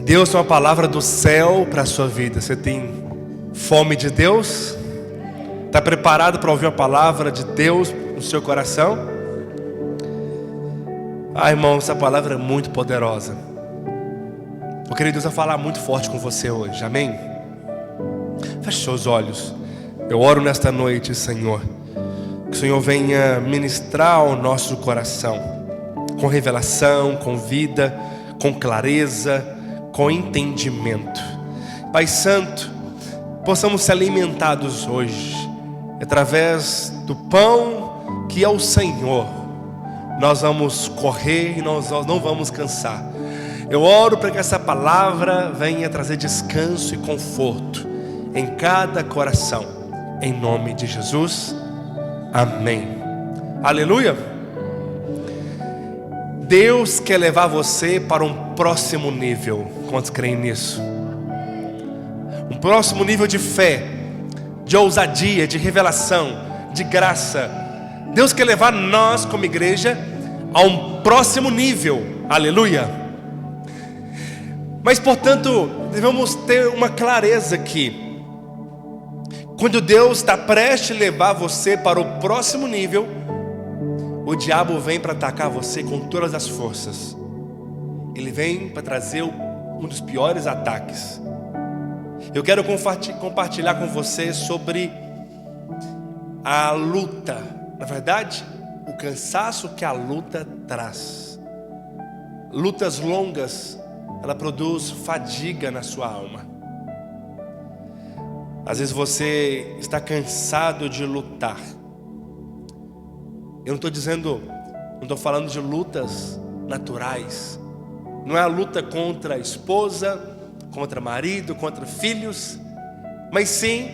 Deus tem uma palavra do céu para a sua vida. Você tem fome de Deus? Está preparado para ouvir a palavra de Deus no seu coração? Irmão, essa palavra é muito poderosa. Eu queria Deus vai falar muito forte com você hoje, amém? Feche seus olhos. Eu oro nesta noite, Senhor, que o Senhor venha ministrar ao nosso coração, com revelação, com vida, com clareza, com entendimento. Pai Santo, possamos ser alimentados hoje, através do pão que é o Senhor. Nós vamos correr e nós não vamos cansar. Eu oro para que essa palavra venha trazer descanso e conforto em cada coração, em nome de Jesus, amém. Aleluia. Deus quer levar você para um próximo nível. Quantos creem nisso? Um próximo nível de fé, de ousadia, de revelação, de graça. Deus quer levar nós como igreja a um próximo nível. Aleluia. Mas portanto, devemos ter uma clareza aqui. Quando Deus está prestes a levar você para o próximo nível, o diabo vem para atacar você com todas as forças. Ele vem para trazer um dos piores ataques. Eu quero compartilhar com você sobre a luta. Na verdade, o cansaço que a luta traz. Lutas longas, ela produz fadiga na sua alma. Às vezes você está cansado de lutar. Eu não estou falando de lutas naturais. Não é a luta contra a esposa, contra marido, contra filhos, mas sim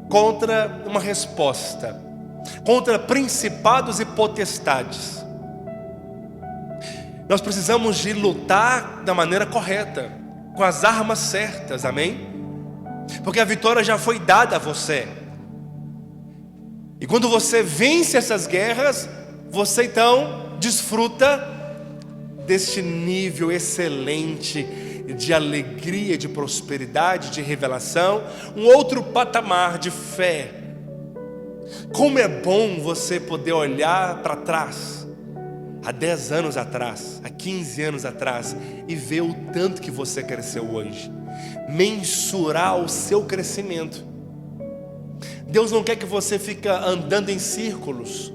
contra uma resposta, contra principados e potestades. Nós precisamos de lutar da maneira correta, com as armas certas, amém? Porque a vitória já foi dada a você. E quando você vence essas guerras, você então desfruta deste nível excelente de alegria, de prosperidade, de revelação, um outro patamar de fé. Como é bom você poder olhar para trás, há 10 anos atrás, há 15 anos atrás, e ver o tanto que você cresceu hoje, mensurar o seu crescimento. Deus não quer que você fique andando em círculos,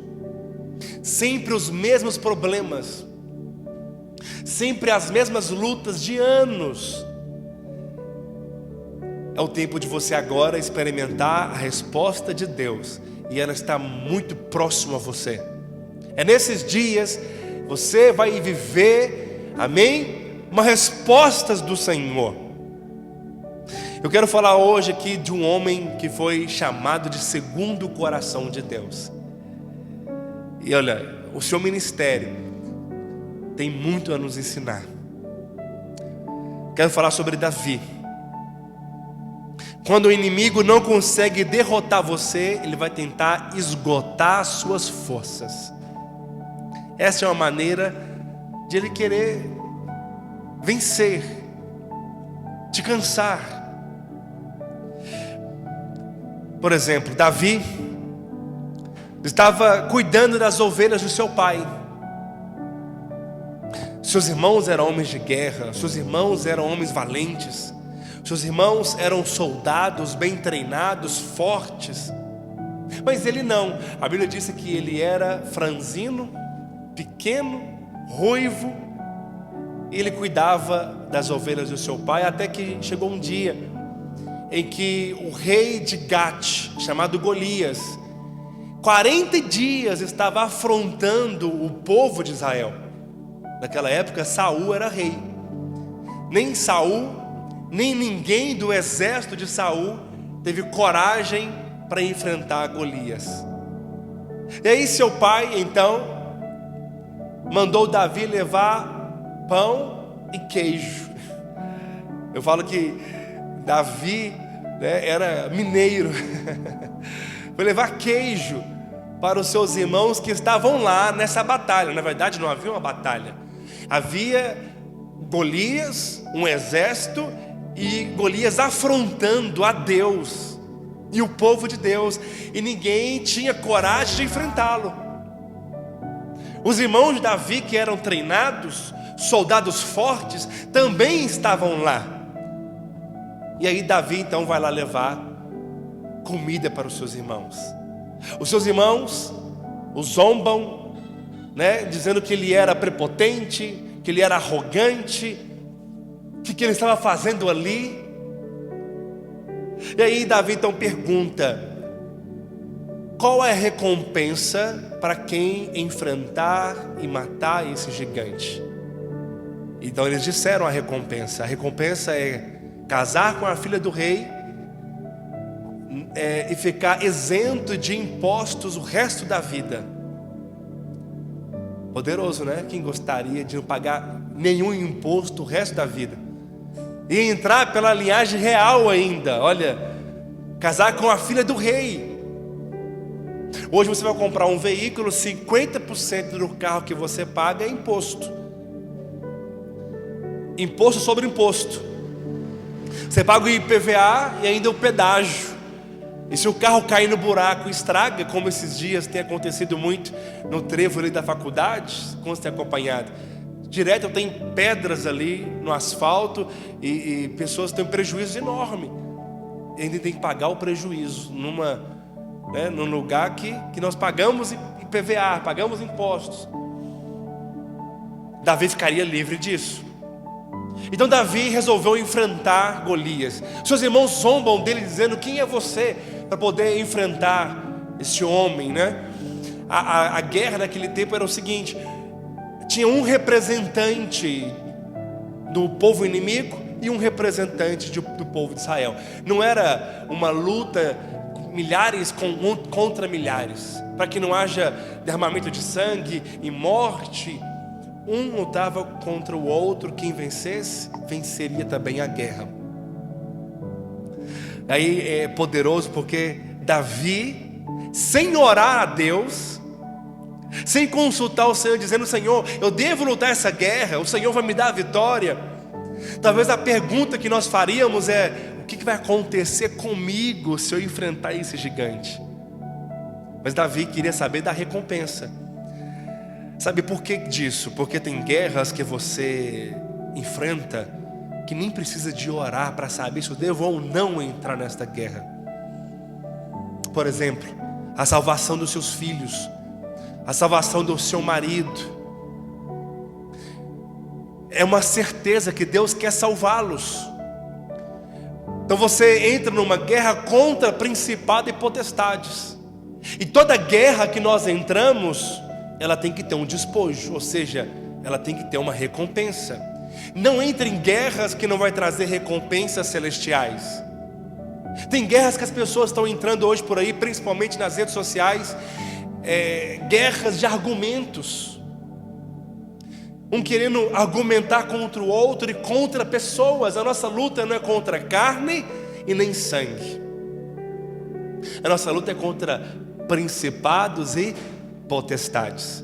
sempre os mesmos problemas, sempre as mesmas lutas de anos. É o tempo de você agora experimentar a resposta de Deus, e ela está muito próxima a você. É nesses dias você vai viver, amém, uma resposta do Senhor. Eu quero falar hoje aqui de um homem que foi chamado de segundo o coração de Deus. E olha, o seu ministério tem muito a nos ensinar. Quero falar sobre Davi. Quando o inimigo não consegue derrotar você, ele vai tentar esgotar as suas forças. Essa é uma maneira de ele querer vencer, te cansar. Por exemplo, Davi estava cuidando das ovelhas do seu pai. Seus irmãos eram homens de guerra, seus irmãos eram homens valentes, seus irmãos eram soldados bem treinados, fortes. Mas ele não. A Bíblia diz que ele era franzino, pequeno, ruivo, e ele cuidava das ovelhas do seu pai, até que chegou um dia em que o rei de Gate, chamado Golias, 40 dias estava afrontando o povo de Israel. Naquela época Saul era rei. Nem Saul, nem ninguém do exército de Saul teve coragem para enfrentar Golias. E aí seu pai então mandou Davi levar pão e queijo. Eu falo que Davi, era mineiro. Foi levar queijo para os seus irmãos que estavam lá nessa batalha. Na verdade não havia uma batalha, havia Golias, um exército, e Golias afrontando a Deus e o povo de Deus, e ninguém tinha coragem de enfrentá-lo. Os irmãos de Davi, que eram treinados, soldados fortes, também estavam lá. E aí Davi então vai lá levar comida para os seus irmãos. Os seus irmãos o zombam, né, dizendo que ele era prepotente, que ele era arrogante, que ele estava fazendo ali. E aí Davi então pergunta: qual é a recompensa para quem enfrentar e matar esse gigante? Então eles disseram a recompensa é casar com a filha do rei, e ficar isento de impostos o resto da vida. Poderoso, né? Quem gostaria de não pagar nenhum imposto o resto da vida? E entrar pela linhagem real ainda. Olha, casar com a filha do rei. Hoje você vai comprar um veículo, 50% do carro que você paga é imposto. Imposto sobre imposto. Você paga o IPVA e ainda o pedágio. E se o carro cair no buraco e estraga, como esses dias tem acontecido muito no trevo ali da faculdade, como você tem acompanhado, direto tem pedras ali no asfalto, e pessoas têm um prejuízo enorme, e ainda tem que pagar o prejuízo num lugar que nós pagamos IPVA, pagamos impostos. Davi ficaria livre disso. Então Davi resolveu enfrentar Golias. Seus irmãos zombam dele, dizendo: quem é você para poder enfrentar esse homem, né? A guerra naquele tempo era o seguinte: tinha um representante do povo inimigo e um representante do povo de Israel. Não era uma luta milhares contra milhares, para que não haja derramamento de sangue e morte. Um lutava contra o outro, quem vencesse, venceria também a guerra. Aí é poderoso porque Davi, sem orar a Deus, sem consultar o Senhor, dizendo: Senhor, eu devo lutar essa guerra, o Senhor vai me dar a vitória. Talvez a pergunta que nós faríamos é: o que vai acontecer comigo se eu enfrentar esse gigante? Mas Davi queria saber da recompensa. Sabe por que disso? Porque tem guerras que você enfrenta que nem precisa de orar para saber se eu devo ou não entrar nesta guerra. Por exemplo, a salvação dos seus filhos, a salvação do seu marido. É uma certeza que Deus quer salvá-los. Então você entra numa guerra contra principados e potestades. E toda guerra que nós entramos, ela tem que ter um despojo, ou seja, ela tem que ter uma recompensa. Não entre em guerras que não vai trazer recompensas celestiais. Tem guerras que as pessoas estão entrando hoje por aí, principalmente nas redes sociais, guerras de argumentos. Um querendo argumentar contra o outro e contra pessoas. A nossa luta não é contra carne e nem sangue. A nossa luta é contra principados e potestades.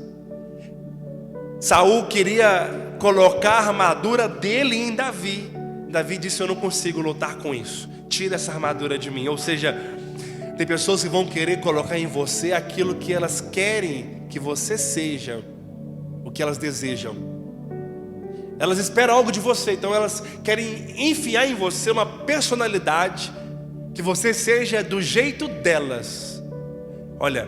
Saul queria colocar a armadura dele em Davi. Davi disse: eu não consigo lutar com isso, tira essa armadura de mim. Ou seja, tem pessoas que vão querer colocar em você aquilo que elas querem que você seja, o que elas desejam. Elas esperam algo de você, então elas querem enfiar em você uma personalidade, que você seja do jeito delas. Olha,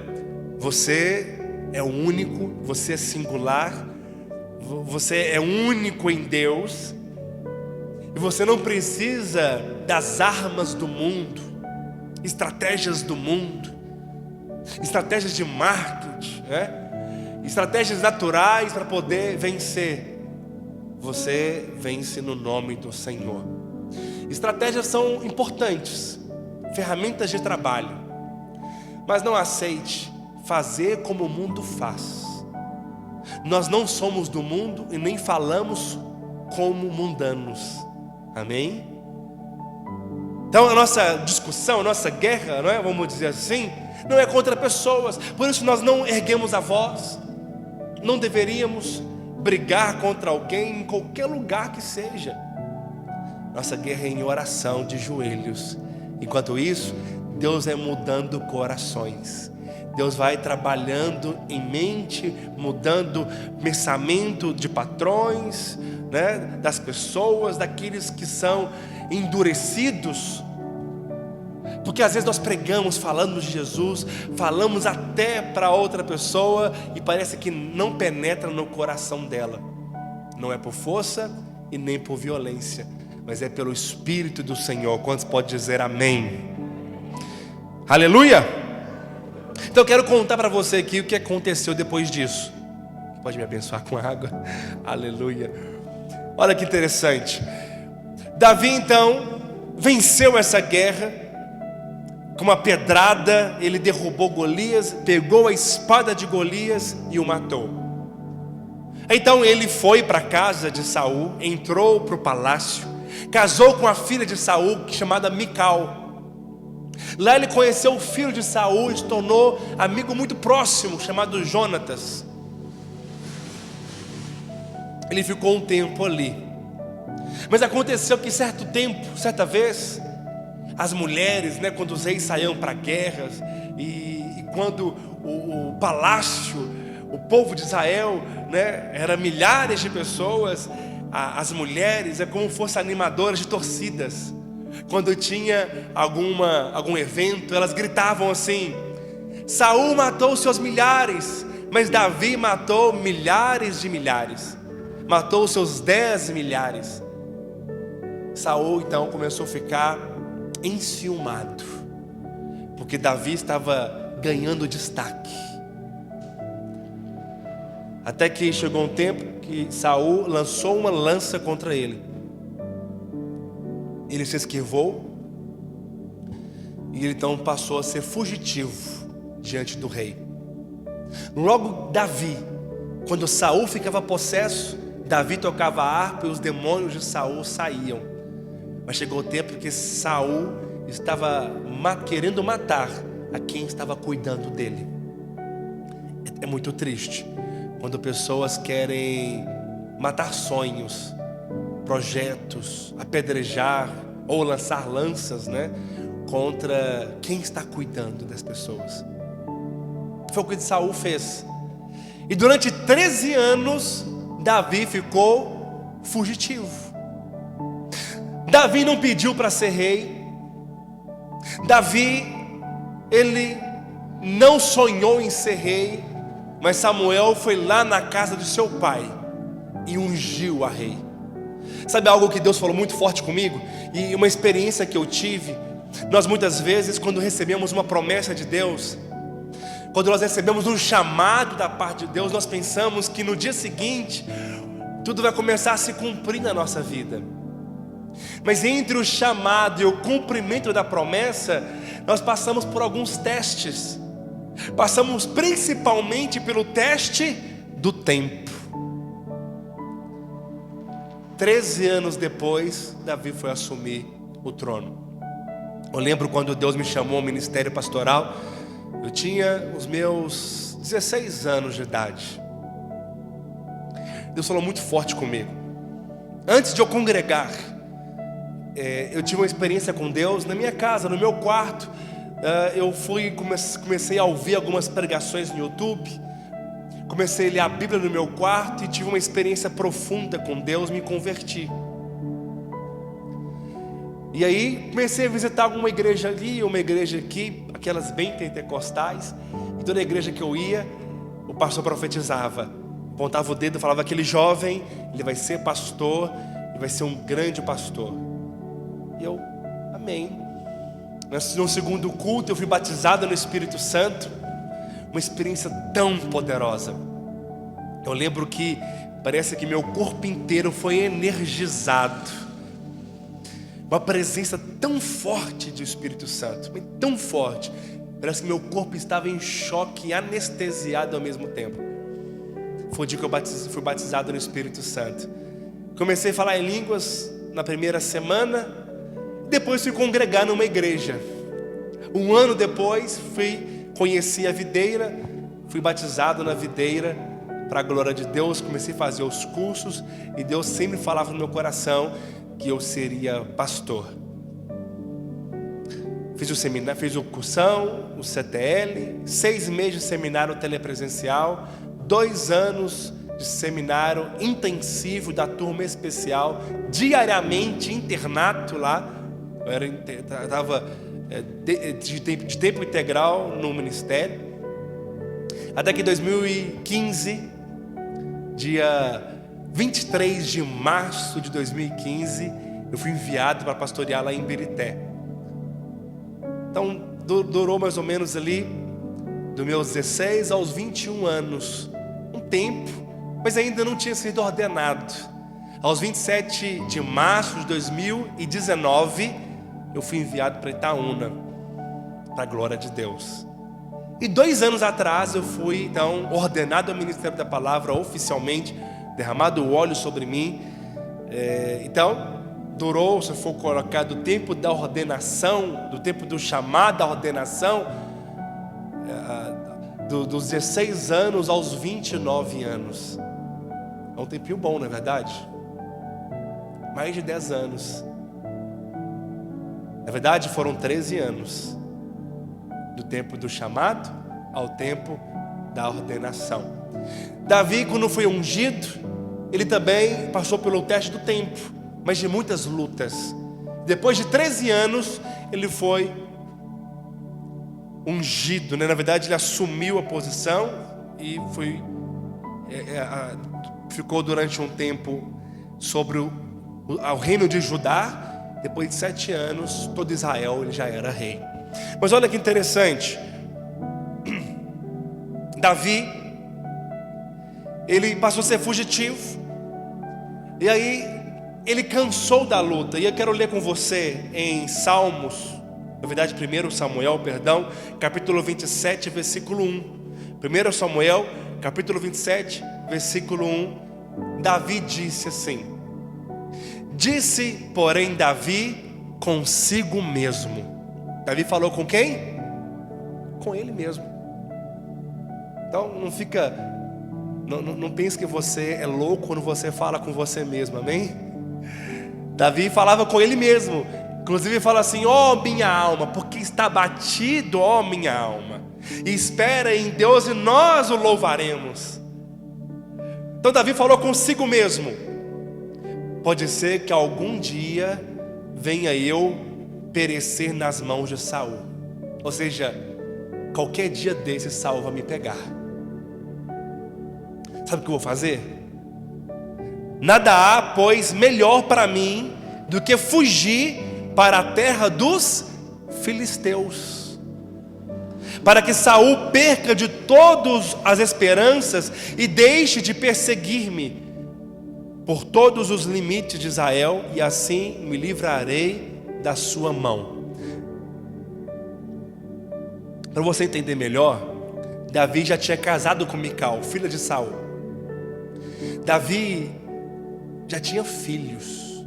você é único, você é singular, você é único em Deus, e você não precisa das armas do mundo, estratégias do mundo, estratégias de marketing, né? Estratégias naturais para poder vencer. Você vence no nome do Senhor. Estratégias são importantes, ferramentas de trabalho, mas não aceite fazer como o mundo faz. Nós não somos do mundo e nem falamos como mundanos. Amém? Então a nossa discussão, a nossa guerra, não é, vamos dizer assim, não é contra pessoas. Por isso nós não erguemos a voz. Não deveríamos brigar contra alguém em qualquer lugar que seja. Nossa guerra é em oração, de joelhos. Enquanto isso, Deus é mudando corações. Deus vai trabalhando em mente, mudando pensamento de patrões, né, das pessoas, daqueles que são endurecidos. Porque às vezes nós pregamos, falamos de Jesus, falamos até para outra pessoa e parece que não penetra no coração dela. Não é por força e nem por violência, mas é pelo Espírito do Senhor. Quantos podem dizer amém? Aleluia! Então eu quero contar para você aqui o que aconteceu depois disso. Pode me abençoar com água? Aleluia! Olha que interessante. Davi então venceu essa guerra. Com uma pedrada ele derrubou Golias, pegou a espada de Golias e o matou. Então ele foi para a casa de Saul, entrou para o palácio, casou com a filha de Saul, chamada Mical. Lá ele conheceu o filho de Saul e se tornou amigo muito próximo, chamado Jonatas. Ele ficou um tempo ali. Mas aconteceu que certa vez, as mulheres, né, quando os reis saíam para guerras e quando o palácio, o povo de Israel, né, era milhares de pessoas, as mulheres é como se fossem animadoras de torcidas. Quando tinha algum evento, elas gritavam assim: Saul matou seus milhares, mas Davi matou milhares de milhares, matou seus 10 milhares. Saul então começou a ficar enciumado, porque Davi estava ganhando destaque. Até que chegou um tempo que Saul lançou uma lança contra ele. Ele se esquivou e ele então passou a ser fugitivo diante do rei. Logo Davi, quando Saul ficava possesso, Davi tocava a harpa e os demônios de Saul saíam. Mas chegou o tempo que Saul estava querendo matar a quem estava cuidando dele. É muito triste quando pessoas querem matar sonhos, projetos, apedrejar ou lançar lanças, né, contra quem está cuidando das pessoas. Foi o que Saul fez. E durante 13 anos Davi ficou fugitivo. Davi não pediu para ser rei. Davi, ele não sonhou em ser rei, mas Samuel foi lá na casa do seu pai e ungiu a rei. Sabe algo que Deus falou muito forte comigo? E uma experiência que eu tive. Nós muitas vezes, quando recebemos uma promessa de Deus, quando nós recebemos um chamado da parte de Deus, nós pensamos que no dia seguinte tudo vai começar a se cumprir na nossa vida. Mas entre o chamado e o cumprimento da promessa, nós passamos por alguns testes. Passamos principalmente pelo teste do tempo. 13 anos depois, Davi foi assumir o trono. Eu lembro quando Deus me chamou ao ministério pastoral, eu tinha os meus 16 anos de idade. Deus falou muito forte comigo. Antes de eu congregar, eu tive uma experiência com Deus na minha casa, no meu quarto. Eu comecei a ouvir algumas pregações no YouTube. Comecei a ler a Bíblia no meu quarto e tive uma experiência profunda com Deus, me converti. E aí comecei a visitar uma igreja ali, uma igreja aqui, aquelas bem pentecostais. E toda igreja que eu ia, o pastor profetizava, apontava o dedo e falava: aquele jovem, ele vai ser pastor e vai ser um grande pastor. E eu, amém. No segundo culto eu fui batizado no Espírito Santo. Uma experiência tão poderosa. Eu lembro que parece que meu corpo inteiro foi energizado. Uma presença tão forte do Espírito Santo, tão forte. Parece que meu corpo estava em choque e anestesiado ao mesmo tempo. Foi o dia que eu fui batizado no Espírito Santo. Comecei a falar em línguas na primeira semana. Depois fui congregar numa igreja. Um ano depois conheci a videira. Fui batizado na videira para a glória de Deus, comecei a fazer os cursos e Deus sempre falava no meu coração que eu seria pastor. Fiz o seminário, fiz o cursão, o CTL, 6 meses de seminário telepresencial, 2 anos de seminário intensivo da turma especial, diariamente internato lá. Eu estava de tempo integral no ministério. Até que em 2015, dia 23 de março de 2015, eu fui enviado para pastorear lá em Birité. Então durou mais ou menos ali, dos meus 16 aos 21 anos, um tempo, mas ainda não tinha sido ordenado. Aos 27 de março de 2019, eu fui enviado para Itaúna, para a glória de Deus. E 2 anos atrás eu fui então ordenado ao Ministério da Palavra oficialmente, derramado o óleo sobre mim. Então durou, se for colocar, do tempo da ordenação, do tempo do chamado à ordenação, dos 16 anos aos 29 anos. É um tempinho bom, não é verdade? Mais de 10 anos. Na verdade foram 13 anos, do tempo do chamado ao tempo da ordenação. Davi, quando foi ungido, ele também passou pelo teste do tempo, mas de muitas lutas. Depois de 13 anos, ele foi ungido, né? Na verdade ele assumiu a posição e ficou durante um tempo sobre o reino de Judá. Depois de 7 anos, todo Israel ele já era rei. Mas olha que interessante, Davi, ele passou a ser fugitivo, e aí ele cansou da luta. E eu quero ler com você em Salmos, na verdade 1 Samuel, capítulo 27, versículo 1. 1 Samuel, capítulo 27, versículo 1. Davi disse assim: disse, porém, Davi consigo mesmo. Davi falou com quem? Com ele mesmo. Então não pense que você é louco quando você fala com você mesmo, amém? Davi falava com ele mesmo. Inclusive fala assim: ó minha alma, porque está batido, ó minha alma, e espera em Deus e nós o louvaremos. Então Davi falou consigo mesmo: pode ser que algum dia venha eu perecer nas mãos de Saul. Ou seja, qualquer dia desse Saul vai me pegar. Sabe o que eu vou fazer? Nada há, pois, melhor para mim do que fugir para a terra dos filisteus, para que Saul perca de todas as esperanças e deixe de perseguir-me por todos os limites de Israel, e assim me livrarei da sua mão. Para você entender melhor, Davi já tinha casado com Mical, filha de Saul. Davi já tinha filhos.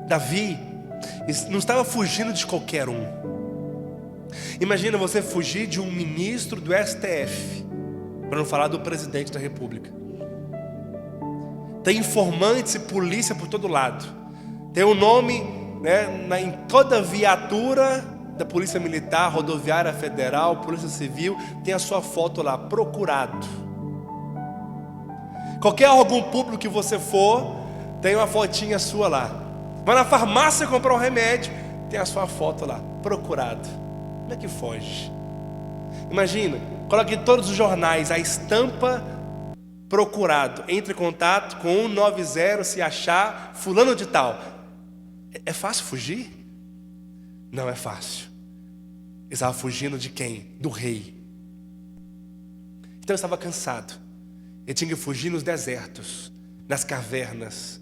Davi não estava fugindo de qualquer um. Imagina você fugir de um ministro do STF, para não falar do presidente da República. Tem informantes e polícia por todo lado. Tem o nome, né, em toda viatura da Polícia Militar, Rodoviária Federal, Polícia Civil, tem a sua foto lá, procurado. Qualquer órgão público que você for, tem uma fotinha sua lá. Vai na farmácia comprar um remédio, tem a sua foto lá, procurado. Como é que foge? Imagina, coloque em todos os jornais a estampa procurado. Entre em contato com 190 se achar fulano de tal. É fácil fugir? Não é fácil. Ele estava fugindo de quem? Do rei. Então ele estava cansado. Ele tinha que fugir nos desertos, nas cavernas.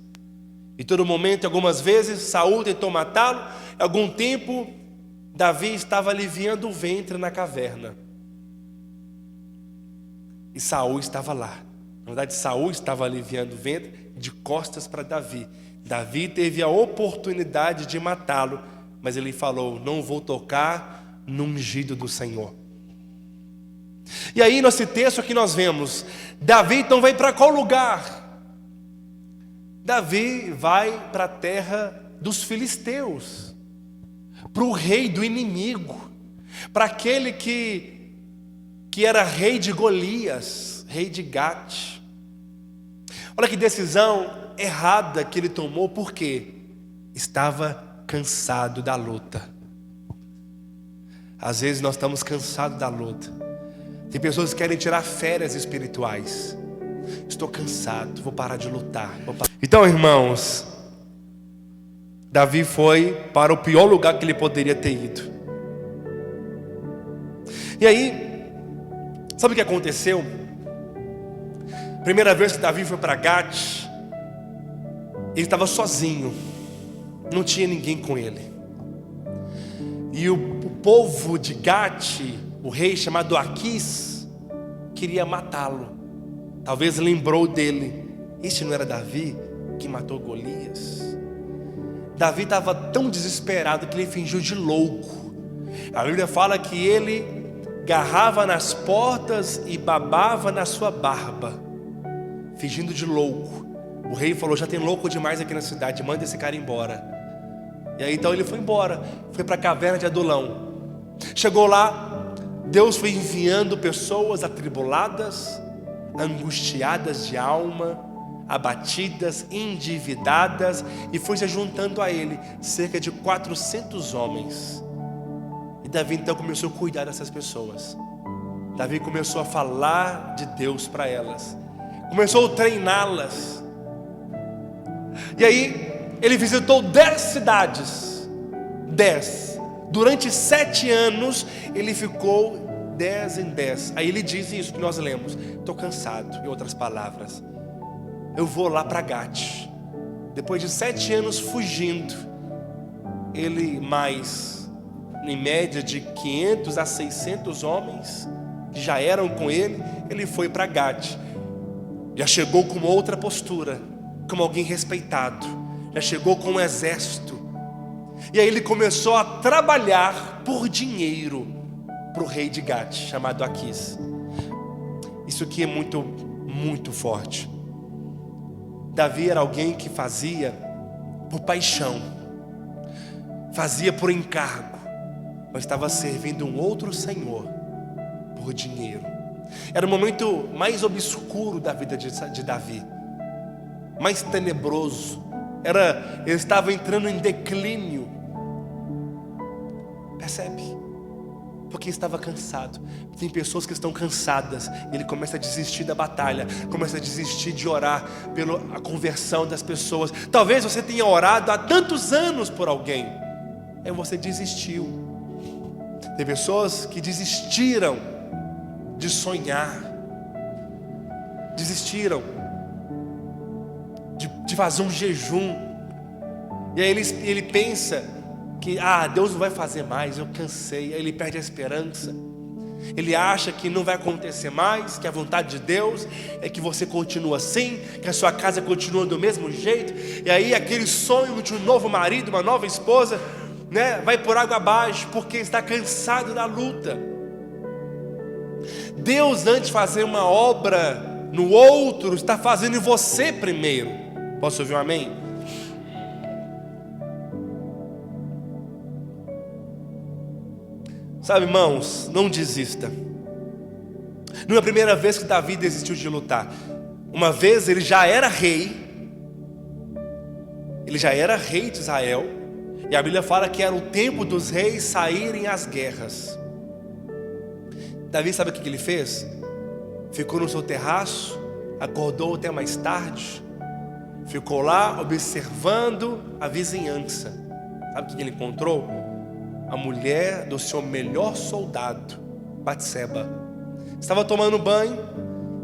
E todo momento, algumas vezes, Saul tentou matá-lo. Em algum tempo, Davi estava aliviando o ventre na caverna. E Saul estava lá. Na verdade, Saul estava aliviando o ventre de costas para Davi. Davi teve a oportunidade de matá-lo, mas ele falou: não vou tocar no ungido do Senhor. E aí nesse texto aqui nós vemos, Davi então vai para qual lugar? Davi vai para a terra dos filisteus, para o rei do inimigo, para aquele que era rei de Golias, rei de Gate. Olha que decisão errada que ele tomou, porque estava cansado da luta. Às vezes nós estamos cansados da luta. Tem pessoas que querem tirar férias espirituais. Estou cansado, vou parar de lutar. Então, irmãos, Davi foi para o pior lugar que ele poderia ter ido. E aí, sabe o que aconteceu? Primeira vez que Davi foi para Gate, ele estava sozinho, não tinha ninguém com ele. E o povo de Gate, o rei chamado Aquis, queria matá-lo. Talvez lembrou dele. Este não era Davi que matou Golias? Davi estava tão desesperado que ele fingiu de louco. A Bíblia fala que ele garrava nas portas e babava na sua barba, fingindo de louco. O rei falou: já tem louco demais aqui na cidade, manda esse cara embora. E aí então ele foi embora, foi para a caverna de Adulão. Chegou lá, Deus foi enviando pessoas atribuladas, angustiadas de alma, abatidas, endividadas, e foi se juntando a ele cerca de 400 homens. E Davi então começou a cuidar dessas pessoas. Davi começou a falar de Deus para elas, começou a treiná-las. E aí ele visitou 10 cidades, 10. Durante 7 anos ele ficou 10 em 10. Aí ele diz isso que nós lemos: estou cansado, em outras palavras, eu vou lá para Gate. Depois de 7 anos fugindo, ele mais, em média de 500 a 600 homens que já eram com ele, ele foi para Gate. Já chegou com outra postura, como alguém respeitado, já chegou com um exército. E aí ele começou a trabalhar por dinheiro para o rei de Gate, chamado Aquis. Isso aqui é muito, muito forte. Davi era alguém que fazia por paixão, fazia por encargo, mas estava servindo um outro senhor por dinheiro. Era o momento mais obscuro da vida de Davi, mais tenebroso. Ele estava entrando em declínio. Percebe? Porque estava cansado. Tem pessoas que estão cansadas, e ele começa a desistir da batalha, começa a desistir de orar pela conversão das pessoas. Talvez você tenha orado há tantos anos por alguém, aí você desistiu. Tem pessoas que desistiram de sonhar, desistiram de fazer um jejum. E aí ele pensa que Deus não vai fazer mais, eu cansei. Aí ele perde a esperança. Ele acha que não vai acontecer mais, que a vontade de Deus é que você continue assim, que a sua casa continua do mesmo jeito. E aí aquele sonho de um novo marido, uma nova esposa, né, vai por água abaixo, porque está cansado da luta. Deus, antes de fazer uma obra no outro, está fazendo em você primeiro. Posso ouvir um amém? Sabe, irmãos, não desista. Não é a primeira vez que Davi desistiu de lutar. Uma vez ele já era rei. Ele já era rei de Israel. E a Bíblia fala que era o tempo dos reis saírem às guerras. Davi, sabe o que ele fez? Ficou no seu terraço, acordou até mais tarde, ficou lá observando a vizinhança. Sabe o que ele encontrou? A mulher do seu melhor soldado, Batseba. Estava tomando banho,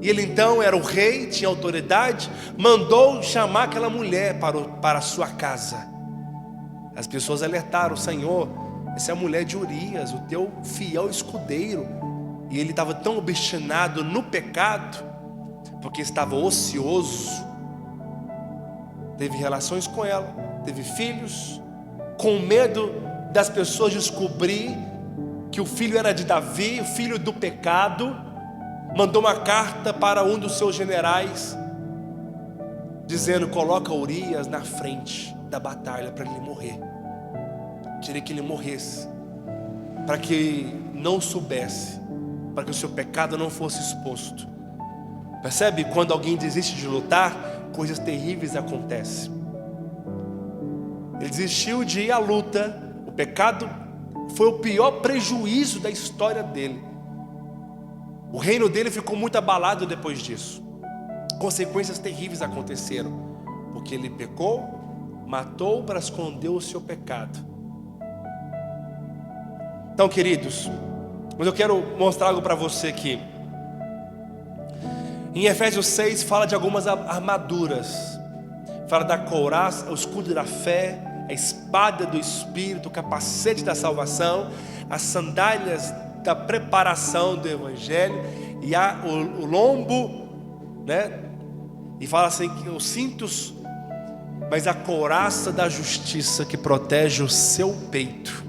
e ele então era o rei, tinha autoridade, mandou chamar aquela mulher para a sua casa. As pessoas alertaram: Senhor, essa é a mulher de Urias, o teu fiel escudeiro. E ele estava tão obstinado no pecado, porque estava ocioso, teve relações com ela, teve filhos, com medo das pessoas descobrir que o filho era de Davi, o filho do pecado. mandou uma carta para um dos seus generais, dizendo: coloca Urias na frente da batalha para ele morrer. Queria que ele morresse, para que não soubesse, para que o seu pecado não fosse exposto. Percebe? Quando alguém desiste de lutar, coisas terríveis acontecem. Ele desistiu de ir à luta. O pecado foi o pior prejuízo da história dele. O reino dele ficou muito abalado depois disso. Consequências terríveis aconteceram, porque ele pecou, matou para esconder o seu pecado. Então, queridos, mas eu quero mostrar algo para você aqui. Em Efésios 6 fala de algumas armaduras. Fala da couraça, o escudo da fé, a espada do Espírito, o capacete da salvação, as sandálias da preparação do Evangelho e o lombo, né? E fala assim que os cintos, mas a couraça da justiça que protege o seu peito.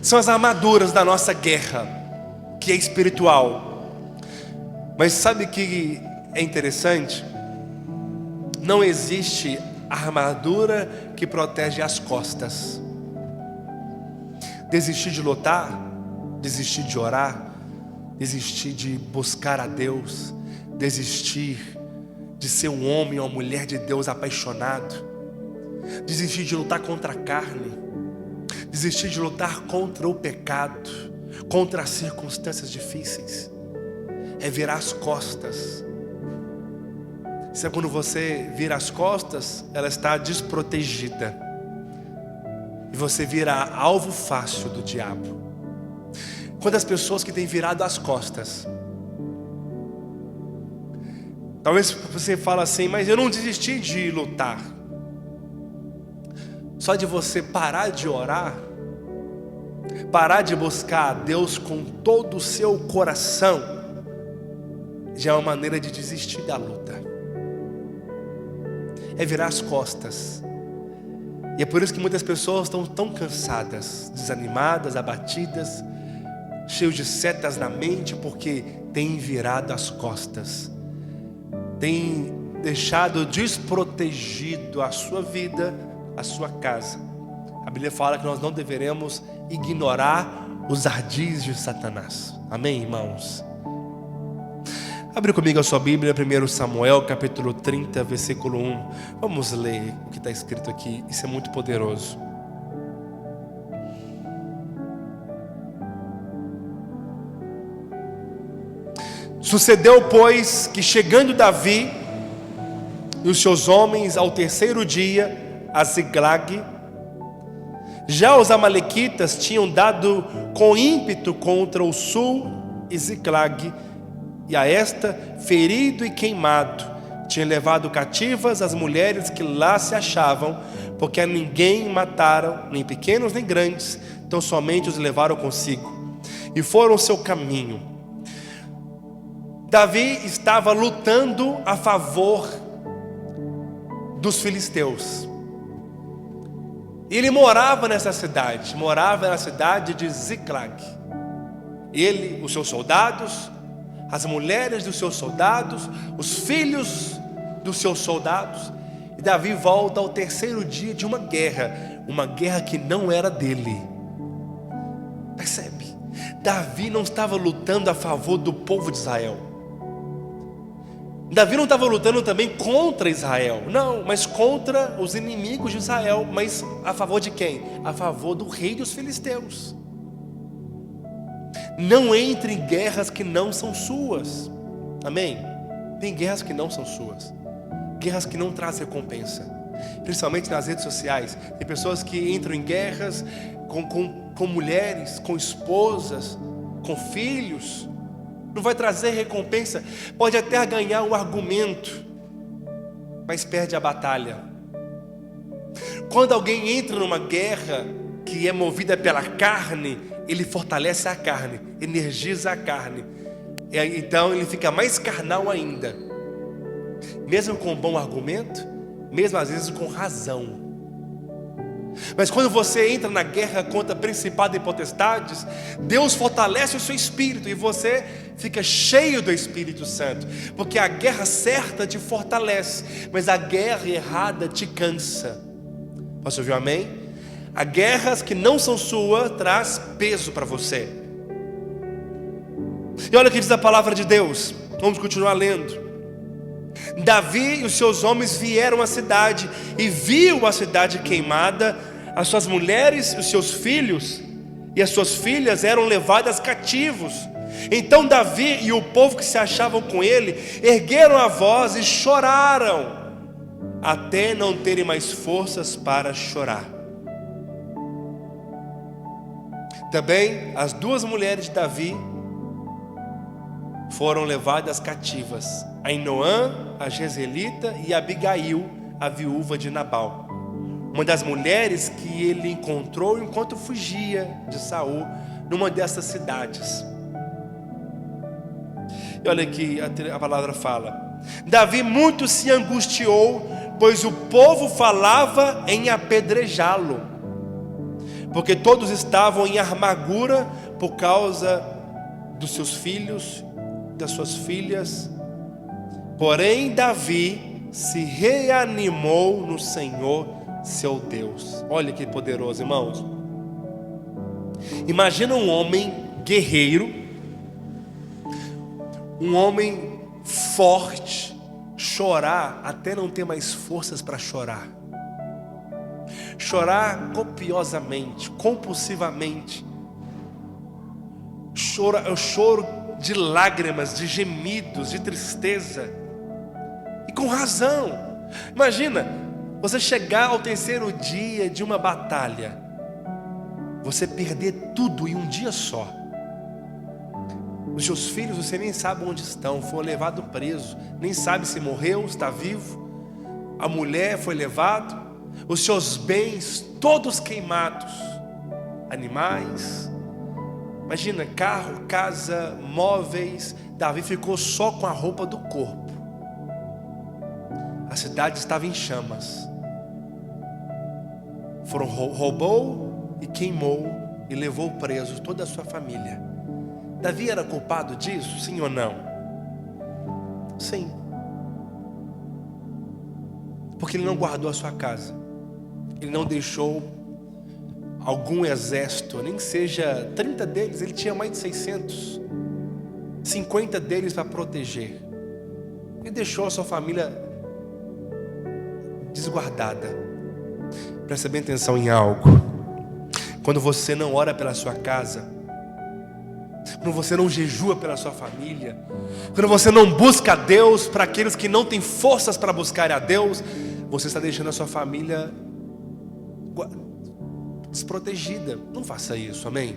São as armaduras da nossa guerra, que é espiritual. Mas sabe o que é interessante? Não existe armadura que protege as costas. Desistir de lutar, desistir de orar, desistir de buscar a Deus, desistir de ser um homem ou uma mulher de Deus apaixonado, desistir de lutar contra a carne, desistir de lutar contra o pecado, contra as circunstâncias difíceis, é virar as costas. Se é quando você vira as costas, ela está desprotegida e você vira alvo fácil do diabo. Quantas pessoas que têm virado as costas? Talvez você fale assim: mas eu não desisti de lutar. Só de você parar de orar, parar de buscar a Deus com todo o seu coração, já é uma maneira de desistir da luta. É virar as costas. E é por isso que muitas pessoas estão tão cansadas, desanimadas, abatidas, cheios de setas na mente, porque têm virado as costas, têm deixado desprotegido a sua vida, a sua casa. A Bíblia fala que nós não deveremos ignorar os ardis de Satanás. Amém, irmãos? Abre comigo a sua Bíblia, 1 Samuel, capítulo 30, versículo 1. Vamos ler o que está escrito aqui, isso é muito poderoso. Sucedeu, pois, que chegando Davi e os seus homens ao terceiro dia a Ziclag, já os amalequitas tinham dado com ímpeto contra o sul e Ziclag, e a esta, ferido e queimado, tinha levado cativas as mulheres que lá se achavam, porque a ninguém mataram, nem pequenos nem grandes, então somente os levaram consigo, e foram ao seu caminho. Davi estava lutando a favor dos filisteus. Ele morava nessa cidade, na cidade de Ziclag. Ele, os seus soldados, as mulheres dos seus soldados, os filhos dos seus soldados. E Davi volta ao terceiro dia de uma guerra que não era dele. Percebe? Davi não estava lutando a favor do povo de Israel. Davi não estava lutando também contra Israel, não, mas contra os inimigos de Israel. Mas a favor de quem? A favor do rei dos filisteus. Não entre em guerras que não são suas. Amém? Tem guerras que não são suas, guerras que não trazem recompensa. Principalmente nas redes sociais. Tem pessoas que entram em guerras com mulheres, com esposas, com filhos. Não vai trazer recompensa. Pode até ganhar um argumento, mas perde a batalha. Quando alguém entra numa guerra que é movida pela carne, ele fortalece a carne, energiza a carne. Então ele fica mais carnal ainda. Mesmo com um bom argumento, mesmo às vezes com razão. Mas quando você entra na guerra contra principados e potestades, Deus fortalece o seu espírito e você fica cheio do Espírito Santo. Porque a guerra certa te fortalece, mas a guerra errada te cansa. Posso ouvir um amém? As guerras que não são suas traz peso para você. E olha o que diz a palavra de Deus. Vamos continuar lendo. Davi e os seus homens vieram à cidade e viu a cidade queimada. As suas mulheres, os seus filhos e as suas filhas eram levadas cativos. Então Davi e o povo que se achavam com ele ergueram a voz e choraram, até não terem mais forças para chorar. Também as duas mulheres de Davi foram levadas cativas: Ainoã, a Jezreelita, e Abigail, a viúva de Nabal, uma das mulheres que ele encontrou enquanto fugia de Saul numa dessas cidades. E olha aqui, a palavra fala: Davi muito se angustiou, pois o povo falava em apedrejá-lo, porque todos estavam em amargura por causa dos seus filhos, das suas filhas. Porém Davi se reanimou no Senhor seu Deus. Olha que poderoso, irmãos. Imagina um homem guerreiro, um homem forte, chorar até não ter mais forças para chorar. Chorar copiosamente, compulsivamente. Choro de lágrimas, de gemidos, de tristeza. E com razão. Imagina, você chegar ao terceiro dia de uma batalha, você perder tudo em um dia só. Os seus filhos, você nem sabe onde estão, foram levados presos, nem sabe se morreu, está vivo. A mulher foi levada, os seus bens todos queimados, animais. Imagina, carro, casa, móveis. Davi ficou só com a roupa do corpo. A cidade estava em chamas. Roubou e queimou e levou preso toda a sua família. Davi era culpado disso, sim ou não? Sim. Porque ele não guardou a sua casa. Ele não deixou algum exército, nem seja 30 deles, ele tinha mais de 600, 50 deles para proteger. Ele deixou a sua família desguardada. Presta bem atenção em algo. Quando você não ora pela sua casa, quando você não jejua pela sua família, quando você não busca a Deus para aqueles que não têm forças para buscar a Deus, você está deixando a sua família desprotegida. Não faça isso, amém?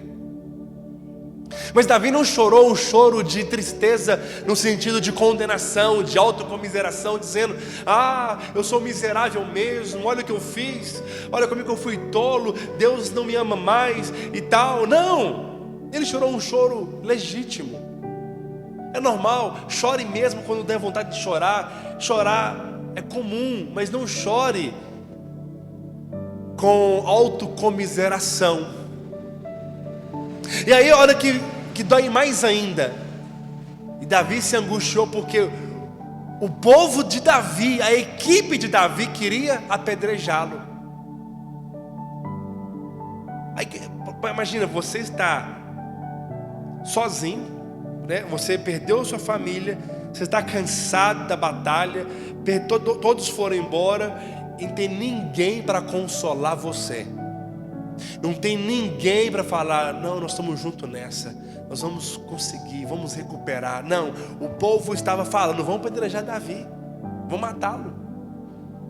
Mas Davi não chorou um choro de tristeza no sentido de condenação, de autocomiseração, dizendo: ah, eu sou miserável mesmo, olha o que eu fiz, olha como eu fui tolo, Deus não me ama mais e tal. Não, ele chorou um choro legítimo. É normal, chore mesmo quando der vontade de chorar. Chorar é comum, mas não chore com autocomiseração. E aí olha que dói mais ainda. E Davi se angustiou porque o povo de Davi, a equipe de Davi queria apedrejá-lo. Aí, imagina, você está sozinho, né? Você perdeu sua família, você está cansado da batalha, todos foram embora, e não tem ninguém para consolar você. Não tem ninguém para falar: não, nós estamos juntos nessa, nós vamos conseguir, vamos recuperar. Não, o povo estava falando: vamos apedrejar Davi, vamos matá-lo.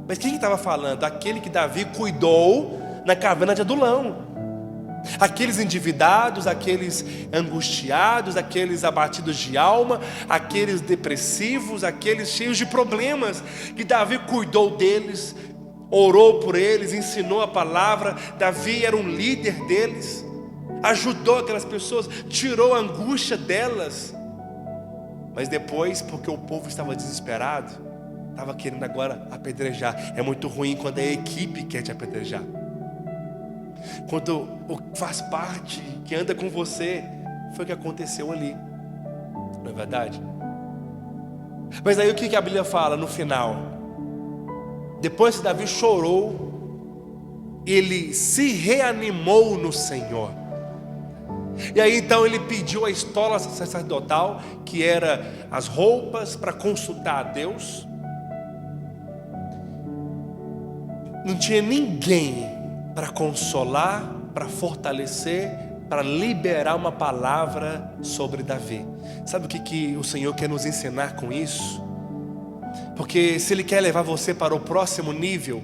Mas quem estava falando? Aquele que Davi cuidou na caverna de Adulão. Aqueles endividados, aqueles angustiados, aqueles abatidos de alma, aqueles depressivos, aqueles cheios de problemas, que Davi cuidou deles, orou por eles, ensinou a palavra. Davi era um líder deles, ajudou aquelas pessoas, tirou a angústia delas. Mas depois, porque o povo estava desesperado, estava querendo agora apedrejar. É muito ruim quando a equipe quer te apedrejar. quando o que faz parte, que anda com você, foi o que aconteceu ali. Não é verdade? Mas aí o que a Bíblia fala no final? Depois que Davi chorou, ele se reanimou no Senhor. E aí então ele pediu a estola sacerdotal, que era as roupas para consultar a Deus. Não tinha ninguém para consolar, para fortalecer, para liberar uma palavra sobre Davi. Sabe o que o Senhor quer nos ensinar com isso? Porque se Ele quer levar você para o próximo nível,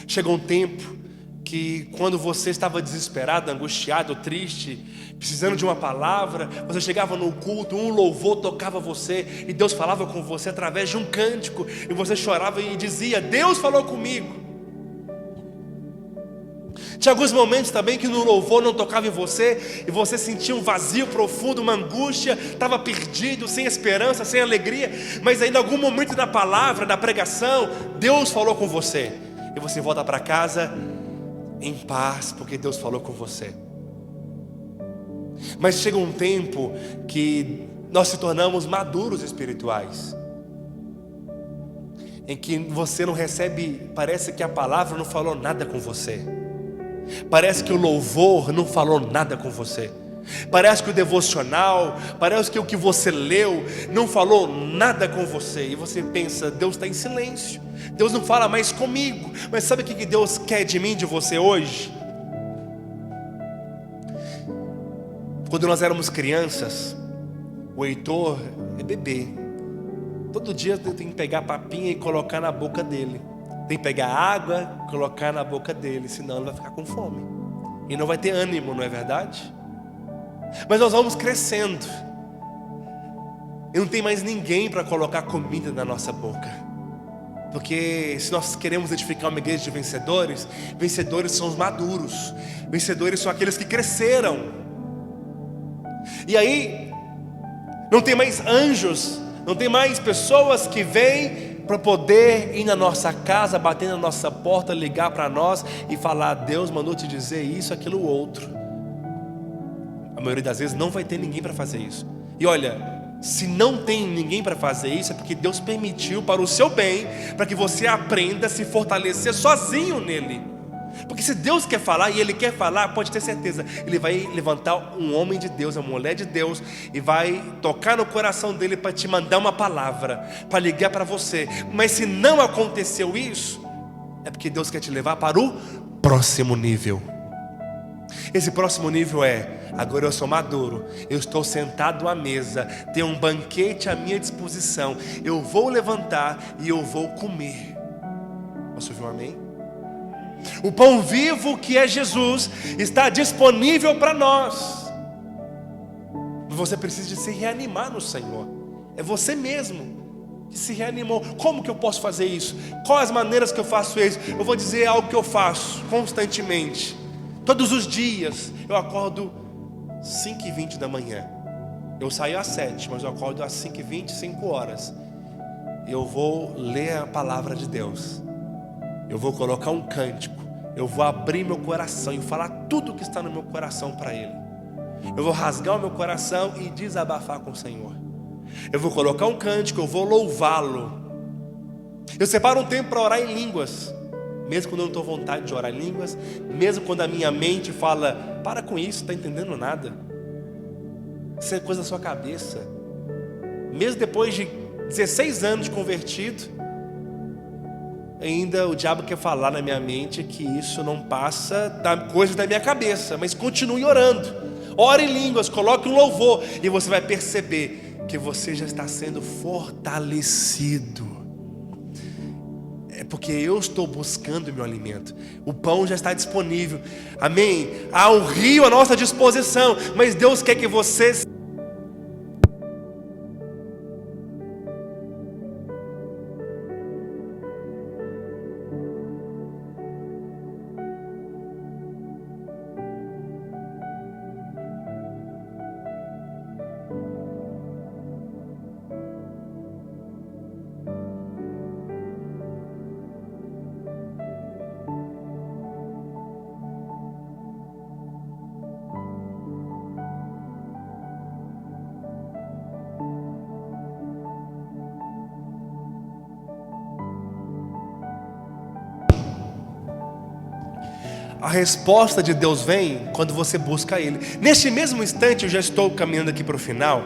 chegou um tempo que quando você estava desesperado, angustiado, triste, precisando de uma palavra, você chegava no culto, um louvor tocava você, e Deus falava com você através de um cântico, e você chorava e dizia: Deus falou comigo. Tinha alguns momentos também que no louvor não tocava em você, e você sentia um vazio profundo, uma angústia, estava perdido, sem esperança, sem alegria, mas ainda em algum momento da palavra, da pregação, Deus falou com você, e você volta para casa em paz, porque Deus falou com você. Mas chega um tempo que nós se tornamos maduros espirituais, em que você não recebe, parece que a palavra não falou nada com você, parece que o louvor não falou nada com você, parece que o devocional, parece que o que você leu não falou nada com você, e você pensa: Deus está em silêncio, Deus não fala mais comigo. Mas sabe o que Deus quer de mim, de você hoje? Quando nós éramos crianças, o Heitor é bebê, todo dia tem que pegar papinha e colocar na boca dele, tem que pegar água, colocar na boca dele, senão ele vai ficar com fome e não vai ter ânimo, não é verdade? Mas nós vamos crescendo e não tem mais ninguém para colocar comida na nossa boca, porque se nós queremos edificar uma igreja de vencedores, vencedores são os maduros, vencedores são aqueles que cresceram. E aí não tem mais anjos, não tem mais pessoas que vêm para poder ir na nossa casa, bater na nossa porta, ligar para nós e falar: Deus mandou te dizer isso, aquilo, outro. A maioria das vezes não vai ter ninguém para fazer isso. E olha, se não tem ninguém para fazer isso, é porque Deus permitiu para o seu bem, para que você aprenda a se fortalecer sozinho nele. Porque se Deus quer falar, e Ele quer falar, pode ter certeza, Ele vai levantar um homem de Deus, uma mulher de Deus, e vai tocar no coração dele para te mandar uma palavra, para ligar para você. Mas se não aconteceu isso, é porque Deus quer te levar para o próximo nível. Esse próximo nível é: agora eu sou maduro, eu estou sentado à mesa, tem um banquete à minha disposição, eu vou levantar e eu vou comer. Posso ouvir um amém? O pão vivo, que é Jesus, está disponível para nós. Você precisa de se reanimar no Senhor. É você mesmo que se reanimou. Como que eu posso fazer isso? Quais as maneiras que eu faço isso? Eu vou dizer algo que eu faço constantemente. Todos os dias eu acordo 5h20 da manhã. Eu saio às 7, mas eu acordo às 5h20, 5 horas. Eu vou ler a palavra de Deus, eu vou colocar um cântico, eu vou abrir meu coração e falar tudo que está no meu coração para Ele. Eu vou rasgar o meu coração e desabafar com o Senhor. Eu vou colocar um cântico, eu vou louvá-lo. Eu separo um tempo para orar em línguas, mesmo quando eu não estou à vontade de orar em línguas, mesmo quando a minha mente fala: para com isso, não está entendendo nada, isso é coisa da sua cabeça. Mesmo depois de 16 anos de convertido, ainda o diabo quer falar na minha mente que isso não passa da coisa da minha cabeça. Mas continue orando, ore em línguas, coloque um louvor, e você vai perceber que você já está sendo fortalecido. É porque eu estou buscando o meu alimento, o pão já está disponível, amém? Há um rio à nossa disposição, mas Deus quer que você a resposta de Deus vem quando você busca Ele. Neste mesmo instante, eu já estou caminhando aqui para o final.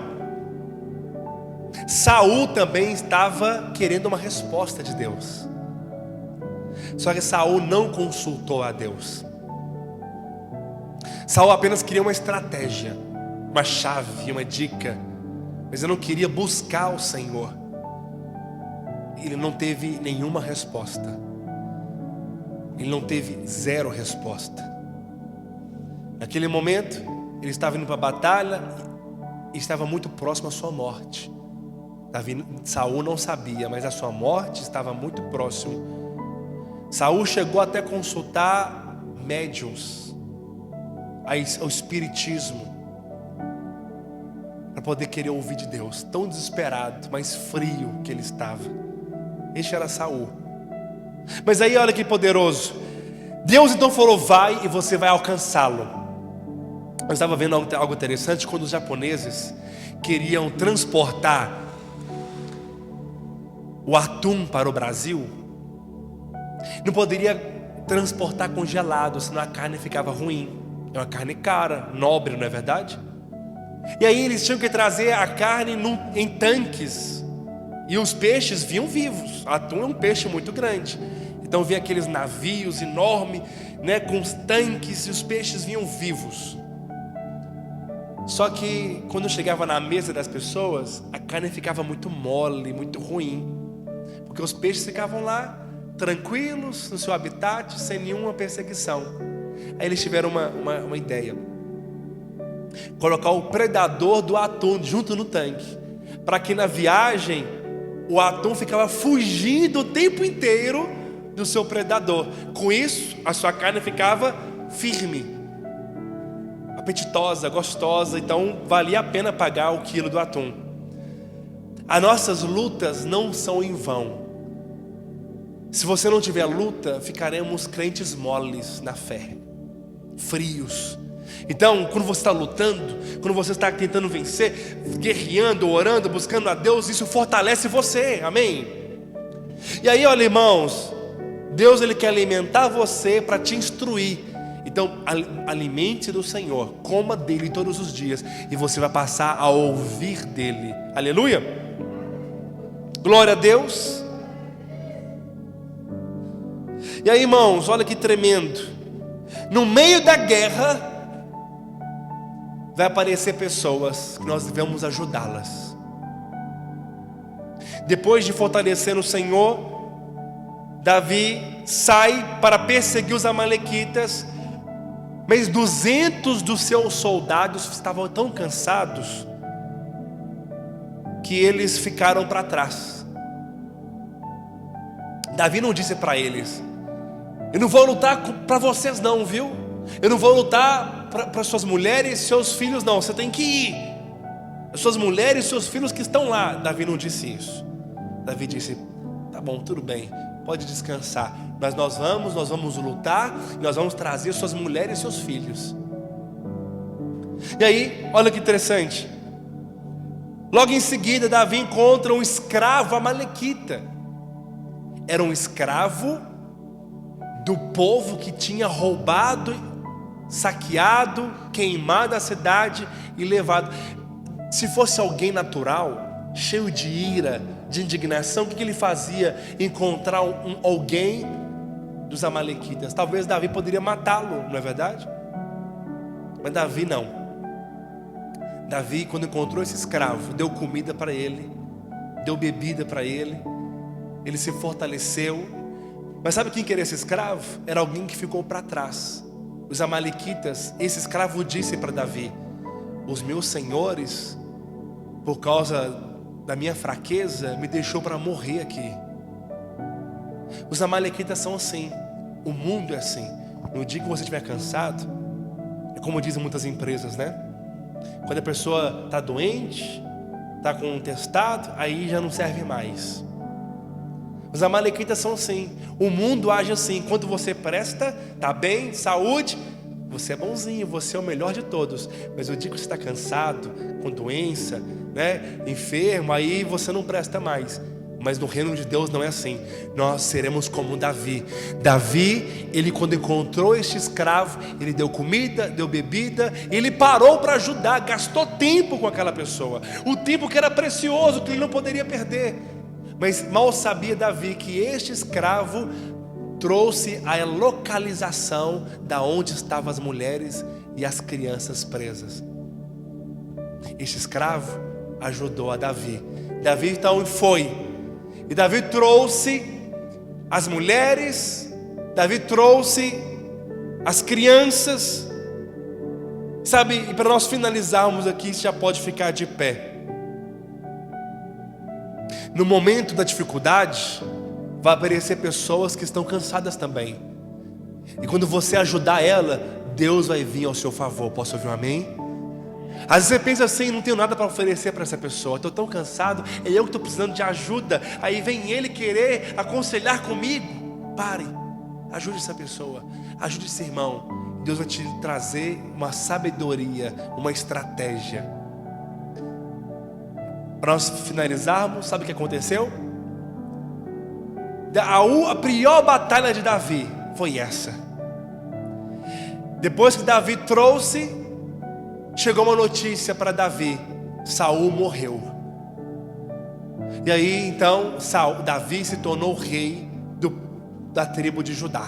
Saul também estava querendo uma resposta de Deus. Só que Saul não consultou a Deus. Saul apenas queria uma estratégia, uma chave, uma dica, mas ele não queria buscar o Senhor. Ele não teve nenhuma resposta. Ele não teve zero resposta. Naquele momento, ele estava indo para a batalha e estava muito próximo à sua morte. Saul não sabia, mas a sua morte estava muito próximo. Saul chegou até consultar médiuns, ao espiritismo, para poder querer ouvir de Deus. Tão desesperado, mas frio que ele estava. Este era Saul. Mas aí olha que poderoso. Deus então falou: vai e você vai alcançá-lo. Eu estava vendo algo interessante. Quando os japoneses queriam transportar o atum para o Brasil, não poderia transportar congelado, senão a carne ficava ruim. É uma carne cara, nobre, não é verdade? E aí eles tinham que trazer a carne em tanques. E os peixes vinham vivos. O atum é um peixe muito grande. Então vinha aqueles navios enormes, né, com os tanques, e os peixes vinham vivos. Só que quando chegava na mesa das pessoas, a carne ficava muito mole, muito ruim. Porque os peixes ficavam lá, tranquilos, no seu habitat, sem nenhuma perseguição. Aí eles tiveram uma ideia: colocar o predador do atum junto no tanque, para que na viagem o atum ficava fugindo o tempo inteiro do seu predador. Com isso, a sua carne ficava firme, apetitosa, gostosa. Então valia a pena pagar o quilo do atum. As nossas lutas não são em vão. Se você não tiver luta, ficaremos crentes moles na fé, frios. Então, quando você está lutando, quando você está tentando vencer, guerreando, orando, buscando a Deus, isso fortalece você, amém? E aí, olha, irmãos, Deus ele quer alimentar você para te instruir. Então, alimente do Senhor, coma dele todos os dias, e você vai passar a ouvir dele. Aleluia! Glória a Deus! E aí, irmãos, olha que tremendo. No meio da guerra vai aparecer pessoas que nós devemos ajudá-las. Depois de fortalecer no Senhor, Davi sai para perseguir os amalequitas. Mas 200 dos seus soldados estavam tão cansados que eles ficaram para trás. Davi não disse para eles: eu não vou lutar para vocês não, viu? Eu não vou lutar para suas mulheres e seus filhos não. Você tem que ir. As suas mulheres e seus filhos que estão lá. Davi não disse isso. Davi disse: tá bom, tudo bem, pode descansar. Mas nós vamos lutar. E nós vamos trazer suas mulheres e seus filhos. E aí, olha que interessante. Logo em seguida, Davi encontra um escravo amalequita. Era um escravo do povo que tinha roubado, saqueado, queimado a cidade e levado. Se fosse alguém natural, cheio de ira, de indignação, o que ele fazia? Encontrar alguém dos amalequitas. Talvez Davi poderia matá-lo, não é verdade? Mas Davi não. Davi, quando encontrou esse escravo, deu comida para ele, deu bebida para ele, ele se fortaleceu. Mas sabe quem queria esse escravo? Era alguém que ficou para trás. Os amalequitas. Esse escravo disse para Davi: os meus senhores, por causa da minha fraqueza, me deixou para morrer aqui. Os amalequitas são assim. O mundo é assim. No dia que você estiver cansado, é como dizem muitas empresas, né? Quando a pessoa está doente, está com um testado, aí já não serve mais. Os amalequitas são assim. O mundo age assim. Quando você presta, está bem, saúde, você é bonzinho, você é o melhor de todos. Mas o dia que você está cansado, com doença, né, enfermo, aí você não presta mais. Mas no reino de Deus não é assim. Nós seremos como Davi. Davi, ele quando encontrou este escravo, ele deu comida, deu bebida, ele parou para ajudar, gastou tempo com aquela pessoa, o tempo que era precioso, que ele não poderia perder. Mas mal sabia Davi que este escravo trouxe a localização da onde estavam as mulheres e as crianças presas. Este escravo ajudou a Davi. Davi então foi. E Davi trouxe as mulheres, Davi trouxe as crianças. Sabe, e para nós finalizarmos aqui, já pode ficar de pé. No momento da dificuldade, vai aparecer pessoas que estão cansadas também. E quando você ajudar ela, Deus vai vir ao seu favor. Posso ouvir um amém? Às vezes você pensa assim, não tenho nada para oferecer para essa pessoa, estou tão cansado, é eu que estou precisando de ajuda. Aí vem ele querer aconselhar comigo. Pare, ajude essa pessoa, ajude esse irmão. Deus vai te trazer uma sabedoria, uma estratégia. Para nós finalizarmos, sabe o que aconteceu? A pior batalha de Davi foi essa. Depois que Davi trouxe, chegou uma notícia para Davi: Saul morreu. E aí então Davi se tornou rei da tribo de Judá.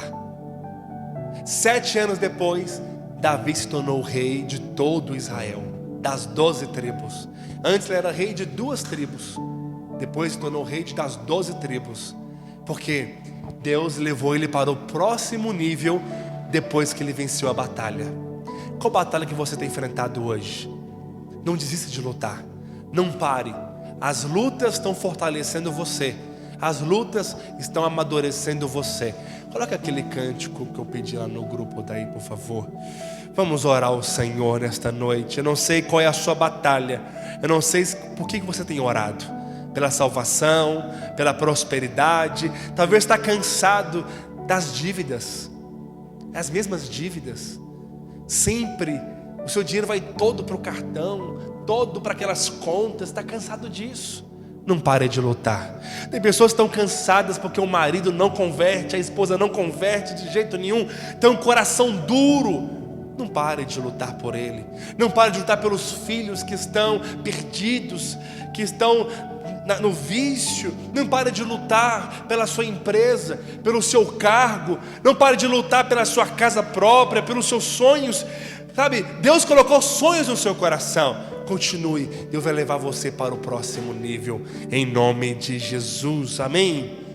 7 anos depois, Davi se tornou rei de todo Israel, das 12 tribos. Antes ele era rei de 2 tribos, depois se tornou rei das 12 tribos. Porque Deus levou ele para o próximo nível depois que ele venceu a batalha. Qual batalha que você tem enfrentado hoje? Não desista de lutar, não pare. As lutas estão fortalecendo você, as lutas estão amadurecendo você. Coloca aquele cântico que eu pedi lá no grupo daí, por favor. Vamos orar ao Senhor nesta noite. Eu não sei qual é a sua batalha, eu não sei por que você tem orado. Pela salvação, pela prosperidade. Talvez está cansado das dívidas, as mesmas dívidas. Sempre o seu dinheiro vai todo para o cartão, todo para aquelas contas. Está cansado disso? Não pare de lutar. Tem pessoas que estão cansadas porque o marido não converte, a esposa não converte de jeito nenhum. Tem um coração duro. Não pare de lutar por ele. Não pare de lutar pelos filhos que estão perdidos, que estão no vício. Não pare de lutar pela sua empresa, pelo seu cargo. Não pare de lutar pela sua casa própria, pelos seus sonhos. Sabe, Deus colocou sonhos no seu coração. Continue, Deus vai levar você para o próximo nível, em nome de Jesus, amém?